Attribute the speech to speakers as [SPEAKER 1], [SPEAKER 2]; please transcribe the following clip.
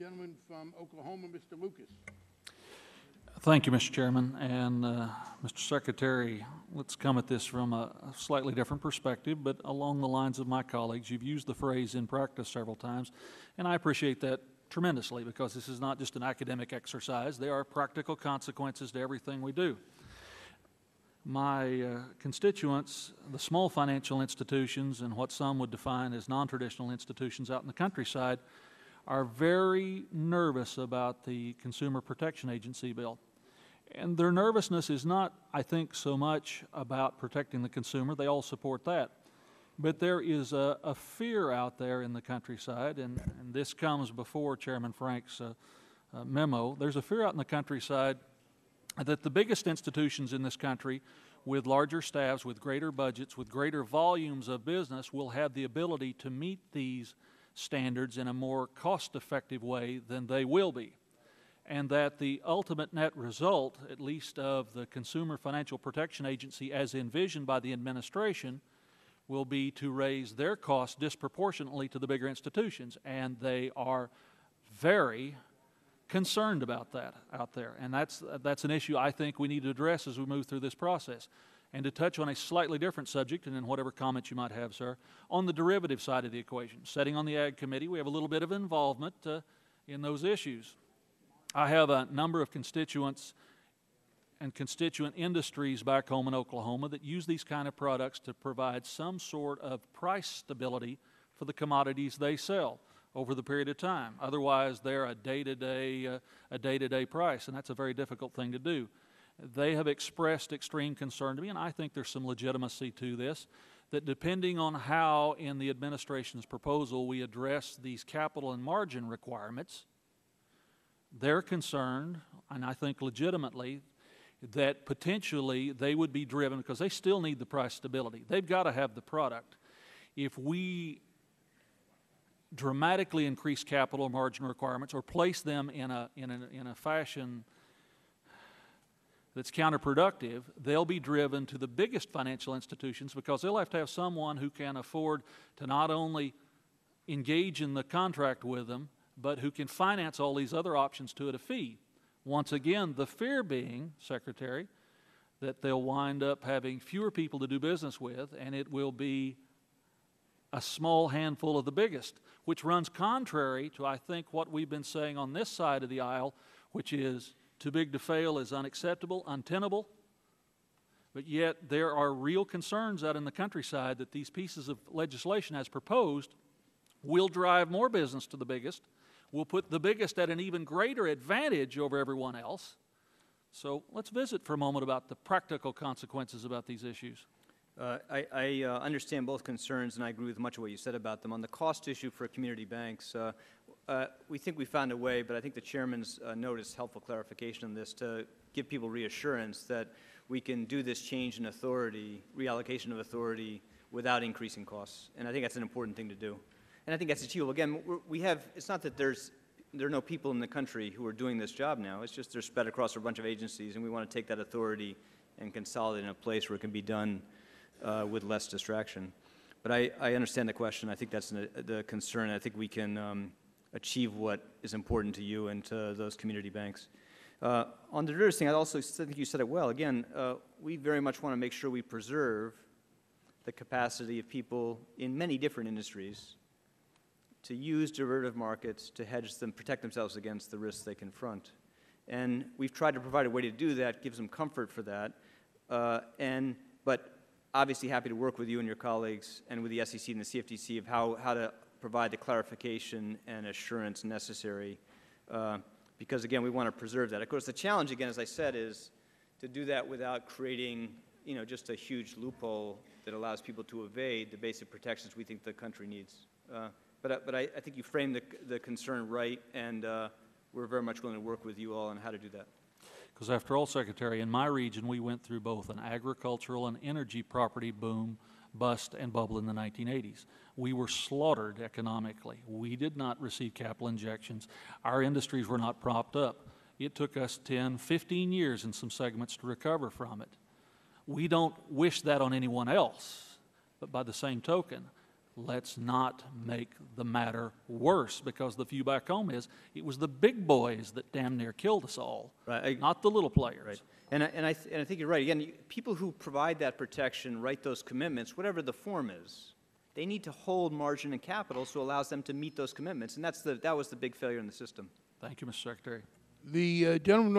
[SPEAKER 1] Gentleman from Oklahoma, Mr. Lucas.
[SPEAKER 2] Thank you, Mr. Chairman. And Mr. Secretary, let's come at this from a slightly different perspective, but along the lines of my colleagues. You've used the phrase in practice several times, and I appreciate that tremendously because this is not just an academic exercise. There are practical consequences to everything we do. My constituents, the small financial institutions and what some would define as non-traditional institutions out in the countryside, are very nervous about the Consumer Protection Agency bill. And their nervousness is not, I think, so much about protecting the consumer. They all support that. But there is a fear out there in the countryside, and this comes before Chairman Frank's memo. There's a fear out in the countryside that the biggest institutions in this country with larger staffs, with greater budgets, with greater volumes of business will have the ability to meet these standards in a more cost-effective way than they will be. And that the ultimate net result, at least of the Consumer Financial Protection Agency as envisioned by the administration, will be to raise their costs disproportionately to the bigger institutions. And they are very concerned about that out there. And that's an issue I think we need to address as we move through this process. And to touch on a slightly different subject, and then whatever comments you might have, sir, on the derivative side of the equation. Sitting on the Ag Committee, we have a little bit of involvement in those issues. I have a number of constituents and constituent industries back home in Oklahoma that use these kind of products to provide some sort of price stability for the commodities they sell over the period of time. Otherwise, they're a day-to-day price, and that's a very difficult thing to do. They have expressed extreme concern to me, and I think there's some legitimacy to this, that depending on how in the administration's proposal we address these capital and margin requirements, they're concerned, and I think legitimately, that potentially they would be driven, because they still need the price stability. They've got to have the product. If we dramatically increase capital margin requirements or place them in a fashion that's counterproductive, they'll be driven to the biggest financial institutions because they'll have to have someone who can afford to not only engage in the contract with them, but who can finance all these other options to at a fee. Once again, the fear being, Secretary, that they'll wind up having fewer people to do business with, and it will be a small handful of the biggest, which runs contrary to, I think, what we've been saying on this side of the aisle, which is too big to fail is unacceptable, untenable, but yet there are real concerns out in the countryside that these pieces of legislation as proposed will drive more business to the biggest, will put the biggest at an even greater advantage over everyone else. So let's visit for a moment about the practical consequences about these issues.
[SPEAKER 3] I understand both concerns, and I agree with much of what you said about them. On the cost issue for community banks, we think we found a way, but I think the Chairman's note is helpful clarification on this to give people reassurance that we can do this change in authority, reallocation of authority, without increasing costs. And I think that's an important thing to do. And I think that's achievable. Again, it's not that there are no people in the country who are doing this job now. It's just they're spread across a bunch of agencies, and we want to take that authority and consolidate in a place where it can be done with less distraction. But I understand the question. I think that's the concern. I think we can achieve what is important to you and to those community banks. On the derivatives thing, I also think you said it well. Again, we very much want to make sure we preserve the capacity of people in many different industries to use derivative markets to hedge them, protect themselves against the risks they confront. And we've tried to provide a way to do that, gives them comfort for that. But obviously happy to work with you and your colleagues and with the SEC and the CFTC of how to provide the clarification and assurance necessary because, again, we want to preserve that. Of course, the challenge, again, as I said, is to do that without creating, just a huge loophole that allows people to evade the basic protections we think the country needs. But I think you framed the concern right, and we're very much willing to work with you all on how to do that.
[SPEAKER 2] Because after all, Secretary, in my region, we went through both an agricultural and energy property boom, bust, and bubble in the 1980s. We were slaughtered economically. We did not receive capital injections. Our industries were not propped up. It took us 10, 15 years in some segments to recover from it. We don't wish that on anyone else, but by the same token, let's not make the matter worse, because the view back home is it was the big boys that damn near killed us all,
[SPEAKER 3] Right.
[SPEAKER 2] not the little players.
[SPEAKER 3] Right. And I think you're right. Again, people who provide that protection, write those commitments, whatever the form is, they need to hold margin and capital so it allows them to meet those commitments. And that was the big failure in the system.
[SPEAKER 2] Thank you, Mr. Secretary.
[SPEAKER 1] The gentleman